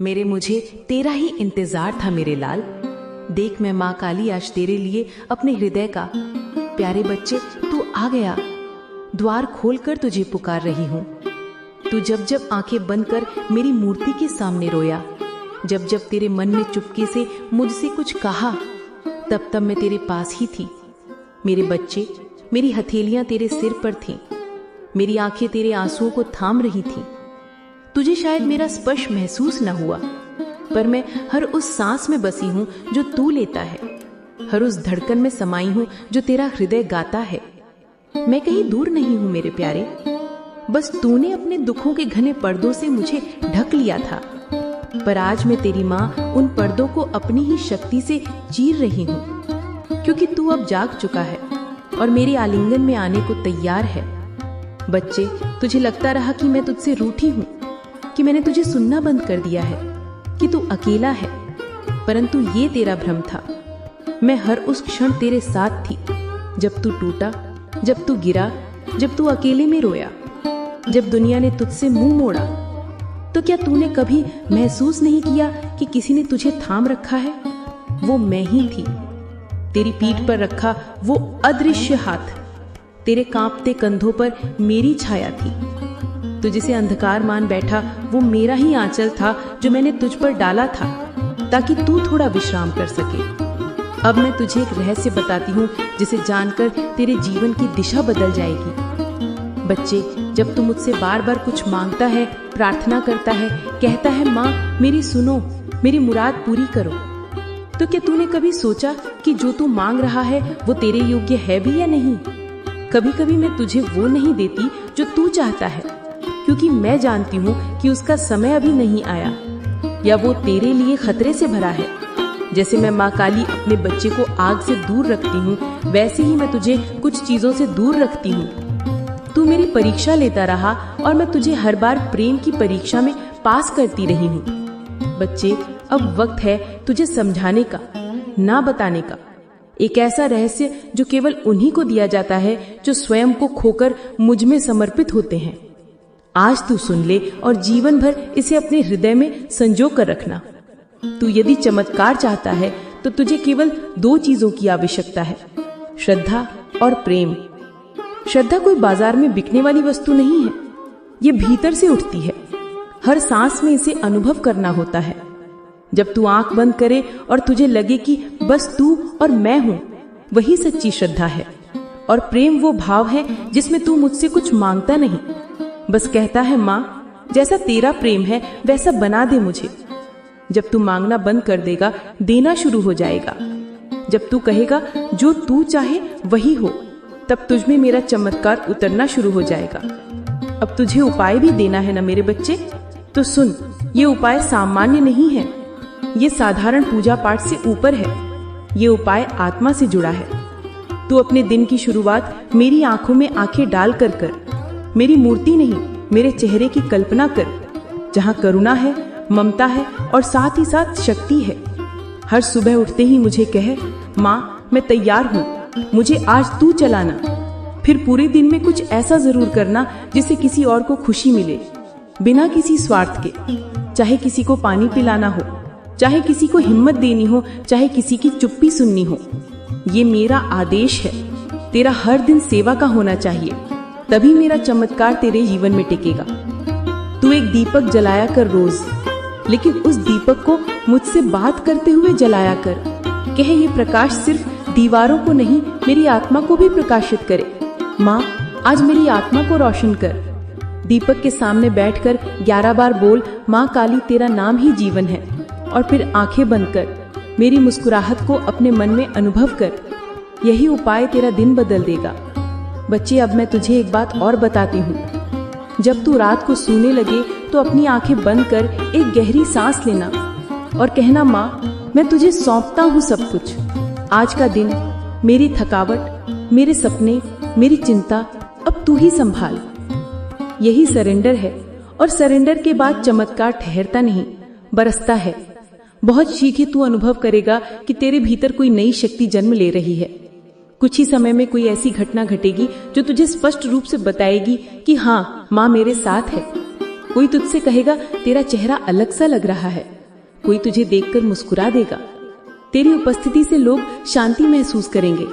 मुझे तेरा ही इंतजार था मेरे लाल। देख मैं माँ काली आज तेरे लिए अपने हृदय का प्यारे बच्चे तू आ गया, द्वार खोलकर तुझे पुकार रही हूँ। तू जब जब आंखें बंद कर मेरी मूर्ति के सामने रोया, जब जब तेरे मन ने चुपके से मुझसे कुछ कहा, तब तब मैं तेरे पास ही थी। मेरे बच्चे, मेरी हथेलियां तेरे सिर पर थीं, मेरी आंखें तेरे आंसुओं को थाम रही थीं। तुझे शायद मेरा स्पर्श महसूस न हुआ, पर मैं हर उस सांस में बसी हूं जो तू लेता है, हर उस धड़कन में समाई हूं जो तेरा हृदय गाता है। मैं कहीं दूर नहीं हूं मेरे प्यारे, बस तूने अपने दुखों के घने पर्दों से मुझे ढक लिया था। पर आज मैं तेरी माँ उन पर्दों को अपनी ही शक्ति से चीर रही हूँ, क्योंकि तू अब जाग चुका है और मेरे आलिंगन में आने को तैयार है। बच्चे, तुझे लगता रहा कि मैं तुझसे रूठी हूँ, कि मैंने तुझे सुनना बंद कर दिया है, कि तू अकेला है, परंतु ये तेरा भ्रम था। मैं हर उस क्षण तेरे साथ थी, जब तू टूटा, जब तू गिरा, जब तू अकेले में रोया, जब दुनिया ने तुझसे मुंह मोड़ा। तो क्या तूने कभी महसूस नहीं किया कि किसी ने तुझे थाम रखा है? वो मैं ही थी। तेरी पीठ पर रखा वो अदृश्य हाथ, तेरे कांपते कंधों पर मेरी छाया थी। तू जिसे अंधकार मान बैठा वो मेरा ही आंचल था, जो मैंने तुझ पर डाला था ताकि तू थोड़ा विश्राम कर सके। अब मैं तुझे एक रहस्य बताती हूँ, जिसे जानकर तेरे जीवन की दिशा बदल जाएगी। बच्चे, जब तू मुझसे बार बार कुछ मांगता है, प्रार्थना करता है, कहता है माँ मेरी सुनो, मेरी मुराद पूरी करो, तो क्या तूने कभी सोचा कि जो तू मांग रहा है वो तेरे योग्य है भी या नहीं? कभी कभी मैं तुझे वो नहीं देती जो तू चाहता है, क्योंकि मैं जानती हूँ कि उसका समय अभी नहीं आया, या वो तेरे लिए खतरे से भरा है। जैसे मैं माँ काली अपने बच्चे को आग से दूर रखती हूँ, वैसे ही मैं तुझे कुछ चीजों से दूर रखती हूँ। तू मेरी परीक्षा लेता रहा और मैं तुझे हर बार प्रेम की परीक्षा में पास करती रही हूँ। बच्चे, अब वक्त है तुझे समझाने का, ना बताने का। एक ऐसा रहस्य जो केवल उन्हीं को दिया जाता है जो स्वयं को खोकर मुझ में समर्पित होते हैं। आज तू सुन ले और जीवन भर इसे अपने हृदय में संजो कर रखना। तू यदि चमत्कार चाहता है तो तुझे केवल 2 चीजों की आवश्यकता है, श्रद्धा और प्रेम। श्रद्धा कोई बाजार में बिकने वाली वस्तु नहीं है, ये भीतर से उठती है। हर सांस में इसे अनुभव करना होता है। जब तू आंख बंद करे और तुझे लगे कि बस तू और मैं हूं, वही सच्ची श्रद्धा है। और प्रेम वो भाव है जिसमें तू मुझसे कुछ मांगता नहीं, बस कहता है माँ जैसा तेरा प्रेम है वैसा बना दे मुझे। जब तू मांगना बंद कर देगा, देना शुरू हो जाएगा। जब तू कहेगा जो तू चाहे वही हो, तब तुझ में मेरा चमत्कार उतरना शुरू हो जाएगा। अब तुझे उपाय भी देना है ना मेरे बच्चे, तो सुन। ये उपाय सामान्य नहीं है, ये साधारण पूजा पाठ से ऊपर है। ये उपाय आत्मा से जुड़ा है। तू अपने दिन की शुरुआत मेरी आंखों में आंखें डाल कर मेरी मूर्ति नहीं, मेरे चेहरे की कल्पना कर, जहाँ करुणा है, ममता है और साथ ही साथ शक्ति है। हर सुबह उठते ही मुझे कहे माँ मैं तैयार हूँ, मुझे आज तू चलाना। फिर पूरे दिन में कुछ ऐसा जरूर करना जिससे किसी और को खुशी मिले, बिना किसी स्वार्थ के। चाहे किसी को पानी पिलाना हो, चाहे किसी को हिम्मत देनी हो, चाहे किसी की चुप्पी सुननी हो। ये मेरा आदेश है। तेरा हर दिन सेवा का होना चाहिए, तभी मेरा चमत्कार तेरे जीवन में टिकेगा। तू एक दीपक जलाया कर रोज, लेकिन उस दीपक को मुझसे बात करते हुए जलाया कर। कह ये प्रकाश सिर्फ दीवारों को नहीं, मेरी आत्मा को भी प्रकाशित करे। माँ आज मेरी आत्मा को रोशन कर। दीपक के सामने बैठकर 11 बार बोल माँ काली तेरा नाम ही जीवन है, और फिर आंखें बंद कर मेरी मुस्कुराहट को अपने मन में अनुभव कर। यही उपाय तेरा दिन बदल देगा। बच्चे, अब मैं तुझे एक बात और बताती हूँ। जब तू रात को सोने लगे तो अपनी आंखें बंद कर एक गहरी सांस लेना और कहना माँ मैं तुझे सौंपता हूँ सब कुछ। आज का दिन, मेरी थकावट, मेरे सपने, मेरी चिंता अब तू ही संभाल। यही सरेंडर है, और सरेंडर के बाद चमत्कार ठहरता नहीं, बरसता है। बहुत शीघ्र तू अनुभव करेगा कि तेरे भीतर कोई नई शक्ति जन्म ले रही है। कुछ ही समय में कोई ऐसी घटना घटेगी जो तुझे स्पष्ट रूप से बताएगी कि हाँ माँ मेरे साथ है। कोई तुझसे कहेगा तेरा चेहरा अलग सा लग रहा है, कोई तुझे देखकर मुस्कुरा देगा। तेरी उपस्थिति से लोग शांति महसूस करेंगे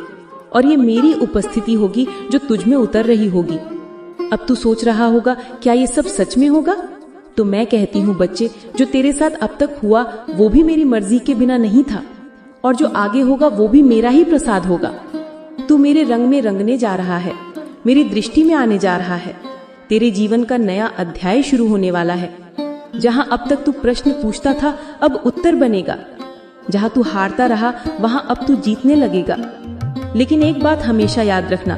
और ये मेरी उपस्थिति होगी जो तुझ में उतर रही होगी। अब तू सोच रहा होगा क्या ये सब सच में होगा? तो मैं कहती हूँ बच्चे, जो तेरे साथ अब तक हुआ वो भी मेरी मर्जी के बिना नहीं था, और जो आगे होगा वो भी मेरा ही प्रसाद होगा। तू मेरे रंग में रंगने जा रहा है, मेरी दृष्टि में आने जा रहा है। तेरे जीवन का नया अध्याय शुरू होने वाला है। जहां अब तक तू प्रश्न पूछता था अब उत्तर बनेगा, जहां तू हारता रहा वहां अब तू जीतने लगेगा। लेकिन एक बात हमेशा याद रखना,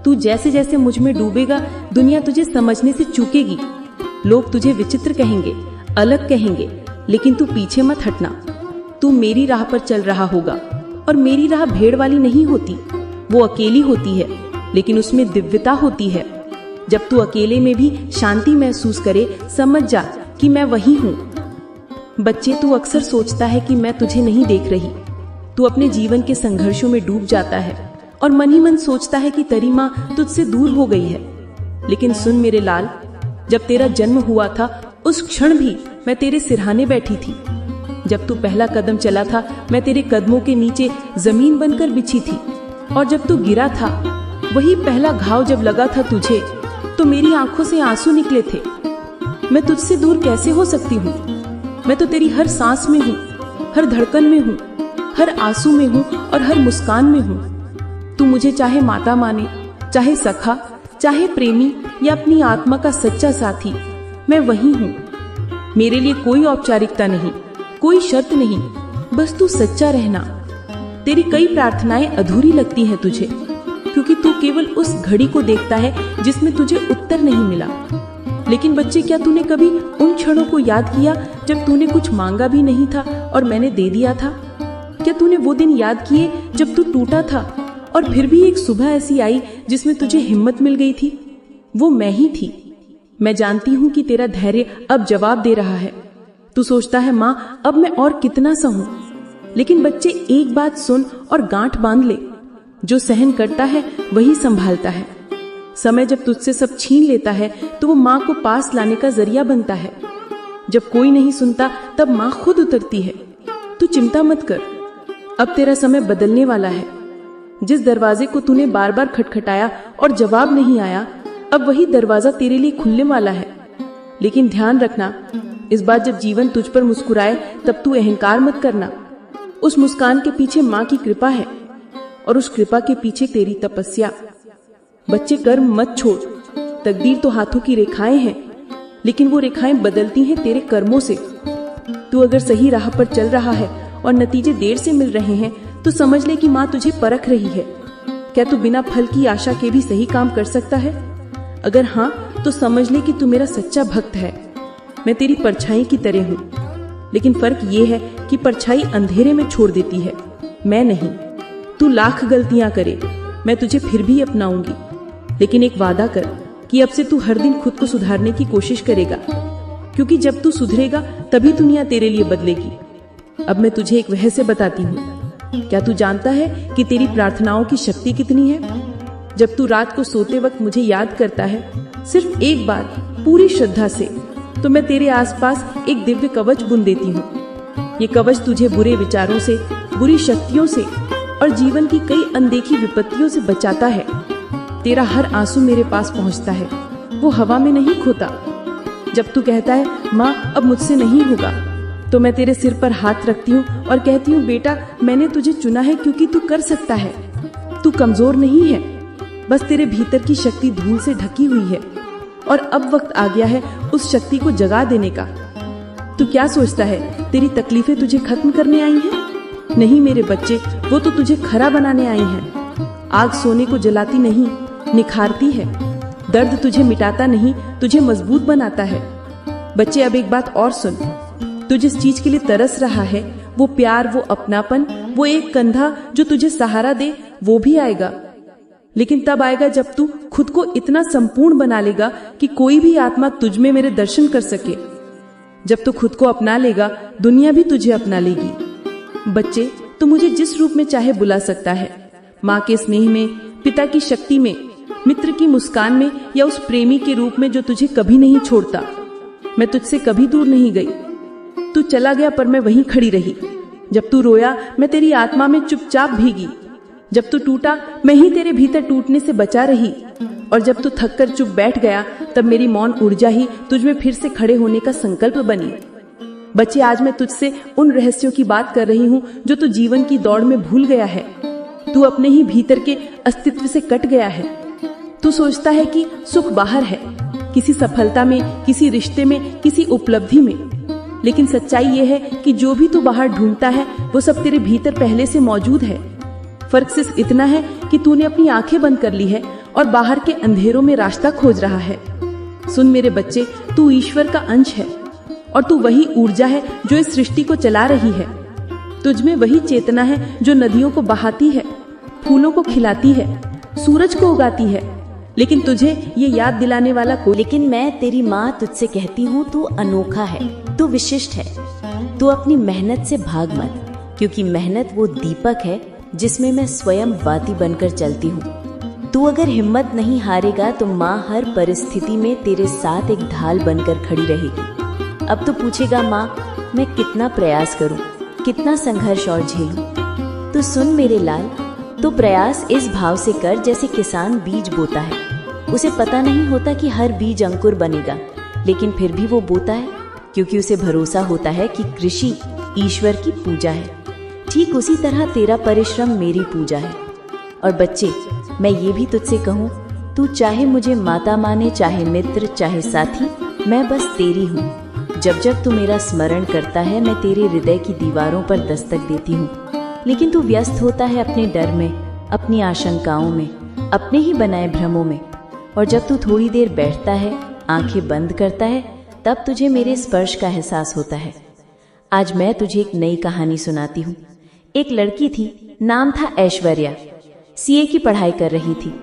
तू जैसे जैसे मुझ में डूबेगा दुनिया तुझे समझने से चूकेगी। लोग तुझे विचित्र कहेंगे, अलग कहेंगे, लेकिन तू पीछे मत हटना। तू मेरी राह पर चल रहा होगा, और मेरी राह भीड़ वाली नहीं होती, वो अकेली होती है, लेकिन उसमें दिव्यता होती है। जब तू अकेले में भी शांति महसूस करे, समझ जा कि मैं वही हूँ। बच्चे, तू अक्सर सोचता है कि मैं तुझे नहीं देख रही। तू अपने जीवन के संघर्षों में डूब जाता है और मन ही मन सोचता है कि तेरी माँ तुझसे दूर हो गई है। लेकिन सुन मेरे लाल, जब तेरा जन्म हुआ था उस क्षण भी मैं तेरे सिरहाने बैठी थी। जब तू पहला कदम चला था मैं तेरे कदमों के नीचे जमीन बनकर बिछी थी, और जब तू गिरा था वही पहला घाव जब लगा था तुझे तो मेरी आंखों से आंसू निकले थे। मैं तुझसे दूर कैसे हो सकती हूँ? मैं तो तेरी हर सांस में हूँ, हर धड़कन में हूँ, हर आंसू में हूँ और हर मुस्कान में हूँ। तू मुझे चाहे माता माने, चाहे सखा, चाहे प्रेमी या अपनी आत्मा का सच्चा साथी, मैं वही हूँ। मेरे लिए कोई औपचारिकता नहीं, कोई शर्त नहीं, बस तू सच्चा रहना। तेरी कई प्रार्थनाएं अधूरी लगती हैं तुझे, क्योंकि तू केवल उस घड़ी को देखता है जिसमें तुझे उत्तर नहीं मिला। लेकिन बच्चे, क्या तूने कभी उन क्षणों को याद किया जब तूने कुछ मांगा भी नहीं था और मैंने दे दिया था? क्या तूने वो दिन याद किए जब तू टूटा था और फिर भी एक सुबह ऐसी आई जिसमें तुझे हिम्मत मिल गई थी? वो मैं ही थी। मैं जानती हूँ कि तेरा धैर्य अब जवाब दे रहा है। तू सोचता है माँ अब मैं और कितना सहूं? लेकिन बच्चे, एक बात सुन और गांठ बांध ले, जो सहन करता है वही संभालता है। समय जब तुझसे सब छीन लेता है तो वो माँ को पास लाने का जरिया बनता है। जब कोई नहीं सुनता तब माँ खुद उतरती है। तू चिंता मत कर, अब तेरा समय बदलने वाला है। जिस दरवाजे को तूने बार बार खटखटाया और जवाब नहीं आया, अब वही दरवाजा तेरे लिए खुलने वाला है। लेकिन ध्यान रखना, इस बार जब जीवन तुझ पर मुस्कुराए तब तू अहंकार मत करना। उस मुस्कान के पीछे माँ की कृपा है और उस कृपा के पीछे तेरी तपस्या। बच्चे, कर्म मत छोड़। तकदीर तो हाथों की रेखाएं हैं, लेकिन वो रेखाएं बदलती हैं तेरे कर्मों से। तू अगर सही राह पर चल रहा है और नतीजे देर से मिल रहे हैं तो समझ ले कि माँ तुझे परख रही है। क्या तू बिना फल की आशा के भी सही काम कर सकता है? अगर हाँ, तो समझ ले कि तू मेरा सच्चा भक्त है। मैं तेरी परछाई की तरह हूँ, लेकिन फर्क ये है कि परछाई अंधेरे में छोड़ देती है, मैं नहीं। तू लाख गलतियां करे, मैं तुझे फिर भी अपनाऊंगी। लेकिन एक वादा कर कि अब से तू हर दिन खुद को सुधारने की कोशिश करेगा, क्योंकि जब तू सुधरेगा तभी दुनिया तेरे लिए बदलेगी। अब मैं तुझे एक रहस्य बताती हूँ। क्या तू जानता है कि तेरी प्रार्थनाओं की शक्ति कितनी है? जब तू रात को सोते वक्त मुझे याद करता है सिर्फ एक बार पूरी श्रद्धा से, तो मैं तेरे आसपास एक दिव्य कवच बुन देती हूँ। ये कवच तुझे बुरे विचारों से, बुरी शक्तियों से और जीवन की कई अनदेखी विपत्तियों से बचाता है। तेरा हर आंसू मेरे पास पहुँचता है, वो हवा में नहीं खोता। जब तू कहता है माँ अब मुझसे नहीं होगा, तो मैं तेरे सिर पर हाथ रखती हूँ और कहती हूँ बेटा, मैंने तुझे चुना है क्योंकि तू कर सकता है। तू कमजोर नहीं है, बस तेरे भीतर की शक्ति धूल से ढकी हुई है और अब वक्त आ गया है उस शक्ति को जगा देने का। तू क्या सोचता है तेरी तकलीफें तुझे खत्म करने आई हैं? नहीं मेरे बच्चे, वो तो तुझे खरा बनाने आई हैं। आग सोने को जलाती नहीं, निखारती है। दर्द तुझे मिटाता नहीं, तुझे मजबूत बनाता है। बच्चे, अब एक बात और सुन। तू जिस चीज के लिए तरस रहा है, वो प्यार, वो अपनापन, वो एक कंधा जो तुझे सहारा दे, वो भी आएगा। लेकिन तब आएगा जब तू खुद को इतना संपूर्ण बना लेगा कि कोई भी आत्मा तुझ में मेरे दर्शन कर सके। जब तू खुद को अपना लेगा, दुनिया भी तुझे अपना लेगी। बच्चे, तू मुझे जिस रूप में चाहे बुला सकता है, माँ के स्नेह में, पिता की शक्ति में, मित्र की मुस्कान में, या उस प्रेमी के रूप में जो तुझे कभी नहीं छोड़ता। मैं तुझसे कभी दूर नहीं गई। तू चला गया पर मैं वहीं खड़ी रही। जब तू रोया मैं तेरी आत्मा में चुपचाप भीगी। जब तू टूटा मैं ही तेरे भीतर टूटने से बचा रही। और जब तू थक कर चुप बैठ गया तब मेरी मौन ऊर्जा ही तुझ में फिर से खड़े होने का संकल्प बनी। बच्चे, आज मैं तुझसे उन रहस्यों की बात कर रही हूँ जो तू जीवन की दौड़ में भूल गया है। तू अपने ही भीतर के अस्तित्व से कट गया है। तू सोचता है कि सुख बाहर है, किसी सफलता में, किसी रिश्ते में, किसी उपलब्धि में। लेकिन सच्चाई यह है कि जो भी तू बाहर ढूंढता है वो सब तेरे भीतर पहले से मौजूद है। फर्क सिर्फ इतना है कि तूने अपनी आंखें बंद कर ली है और बाहर के अंधेरों में रास्ता खोज रहा है। सुन मेरे बच्चे, तू ईश्वर का अंश है और तू वही ऊर्जा है जो इस सृष्टि को चला रही है। तुझ में वही चेतना है जो नदियों को बहाती है, फूलों को खिलाती है, सूरज को उगाती है। लेकिन तुझे ये याद दिलाने वाला कोई। लेकिन मैं तेरी माँ तुझसे कहती हूँ, तू अनोखा है, तू विशिष्ट है। तू अपनी मेहनत से भाग मत, क्योंकि मेहनत वो दीपक है जिसमें मैं स्वयं बाती बनकर चलती हूँ। तू अगर हिम्मत नहीं हारेगा तो माँ हर परिस्थिति में तेरे साथ एक ढाल बनकर खड़ी रहेगी। अब तो पूछेगा, माँ मैं कितना प्रयास करूँ, कितना संघर्ष और झेलूं। तो सुन मेरे लाल, तो प्रयास इस भाव से कर जैसे किसान बीज बोता है। उसे पता नहीं होता कि हर बीज अंकुर बनेगा, लेकिन फिर भी वो बोता है क्योंकि उसे भरोसा होता है कि कृषि ईश्वर की पूजा है। ठीक उसी तरह तेरा परिश्रम मेरी पूजा है। और बच्चे, मैं ये भी तुझसे कहूँ, तू चाहे मुझे माता माने, चाहे मित्र, चाहे साथी, मैं बस तेरी हूँ। जब जब तू मेरा स्मरण करता है मैं तेरे हृदय की दीवारों पर दस्तक देती हूँ। लेकिन तू व्यस्त होता है अपने डर में, अपनी आशंकाओं में, अपने ही बनाए भ्रमों में। और जब तू थोड़ी देर बैठता है, आंखें बंद करता है, तब तुझे मेरे स्पर्श का एहसास होता है। आज मैं तुझे एक नई कहानी सुनाती हूँ। एक लड़की थी, नाम था ऐश्वर्या। सीए की पढ़ाई कर रही थी।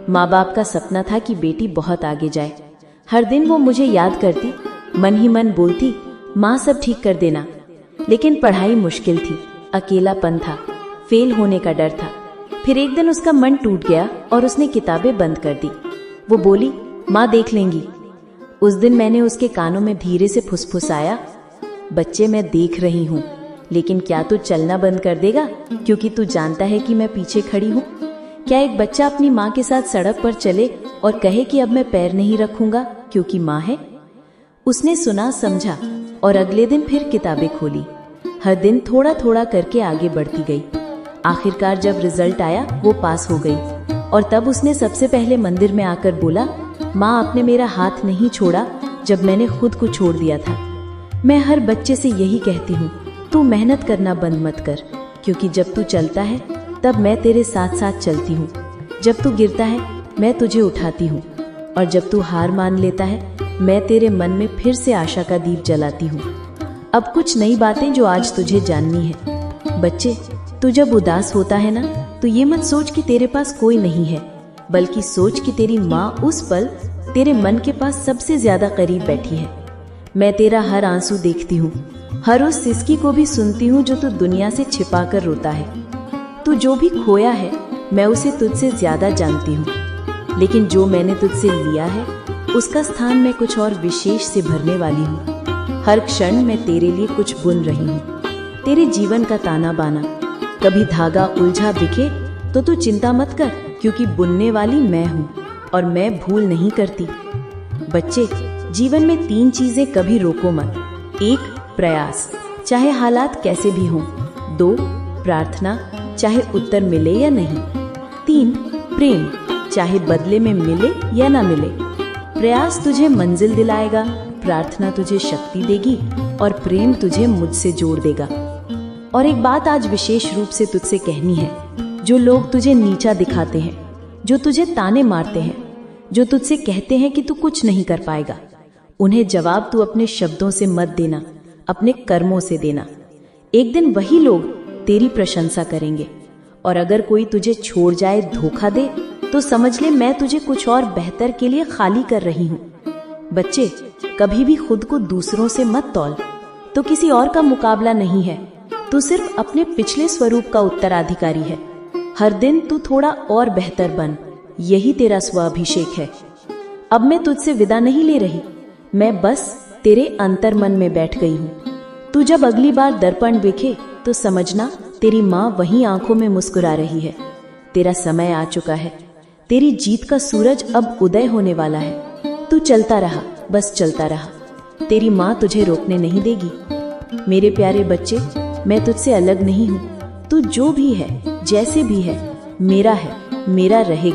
माँ बाप का सपना था कि बेटी बहुत आगे जाए। हर दिन वो मुझे याद करती, मन ही मन बोलती, माँ सब ठीक कर देना। लेकिन पढ़ाई मुश्किल थी, अकेलापन था, फेल होने का डर था। फिर एक दिन उसका मन टूट गया और उसने किताबें बंद कर दी। वो बोली, माँ देख लेंगी। उस दिन मैंने उसके कानों में धीरे से फुसफुसाया, बच्चे मैं देख रही हूँ, लेकिन क्या तू चलना बंद कर देगा क्योंकि तू जानता है कि मैं पीछे खड़ी हूँ? क्या एक बच्चा अपनी माँ के साथ सड़क पर चले और कहे कि अब मैं पैर नहीं रखूंगा क्योंकि माँ है? उसने सुना, समझा और अगले दिन फिर किताबें खोली। हर दिन थोड़ा थोड़ा करके आगे बढ़ती गई। आखिरकार जब रिजल्ट आया वो पास हो गई। और तब उसने सबसे पहले मंदिर में आकर बोला, माँ आपने मेरा हाथ नहीं छोड़ा जब मैंने खुद को छोड़ दिया था। मैं हर बच्चे से यही कहती हूँ, तू मेहनत करना बंद मत कर, क्योंकि जब तू चलता है तब मैं तेरे साथ साथ चलती हूँ। जब तू गिरता है मैं तुझे उठाती हूँ, और जब तू हार मान लेता है मैं तेरे मन में फिर से आशा का दीप जलाती हूँ। अब कुछ नई बातें जो आज तुझे जाननी है। बच्चे, तू जब उदास होता है ना, तो ये मत सोच कि तेरे पास कोई नहीं है, बल्कि सोच कि तेरी माँ उस पल तेरे मन के पास सबसे ज्यादा करीब बैठी है। मैं तेरा हर आंसू देखती हूँ, हर उस सिसकी को भी सुनती हूँ जो तू दुनिया से छिपा कर रोता है। तू जो भी खोया है मैं उसे तुझसे ज्यादा जानती हूँ, लेकिन जो मैंने तुझसे लिया है उसका स्थान मैं कुछ और विशेष से भरने वाली हूँ। हर क्षण मैं तेरे लिए कुछ बुन रही हूँ, तेरे जीवन का ताना बाना। कभी धागा उलझा बिके तो तू चिंता मत कर, क्योंकि बुनने वाली मैं हूँ और मैं भूल नहीं करती। बच्चे, जीवन में 3 चीजें कभी रोको मत। 1, प्रयास, चाहे हालात कैसे भी हों। 2, प्रार्थना, चाहे उत्तर मिले या नहीं। 3, प्रेम, चाहे बदले में मिले या ना मिले। प्रयास तुझे मंजिल दिलाएगा, प्रार्थना तुझे शक्ति देगी और प्रेम तुझे मुझसे जोड़ देगा। और एक बात आज विशेष रूप से तुझसे कहनी है। जो लोग तुझे नीचा दिखाते हैं, जो तुझे ताने मारते हैं, जो तुझसे कहते हैं कि तू कुछ नहीं कर पाएगा, उन्हें जवाब तू अपने शब्दों से मत देना, अपने कर्मों से देना। एक दिन वही लोग तेरी प्रशंसा करेंगे। और अगर कोई तुझे छोड़ जाए, धोखा दे, तो समझ ले मैं तुझे कुछ और बेहतर के लिए खाली कर रही हूँ। बच्चे, कभी भी खुद को दूसरों से मत तौल। तो किसी और का मुकाबला नहीं है, तू सिर्फ अपने पिछले स्वरूप का उत्तराधिकारी है। हर दिन तू थोड़ा और बेहतर बन, यही तेरा स्वाभिषेक है। अब मैं तुझसे विदा नहीं ले रही, मैं बस तेरे अंतर मन में बैठ गई हूँ। तू जब अगली बार दर्पण देखे तो समझना तेरी माँ वहीं आंखों में मुस्कुरा रही है। तेरा समय आ चुका है, तेरी जीत का सूरज अब उदय होने वाला है। तू चलता रहा, बस चलता रहा, तेरी माँ तुझे रोकने नहीं देगी। मेरे प्यारे बच्चे, मैं तुझसे अलग नहीं हूँ। तू जो भी है, जैसे भी है, मेरा रहेगा।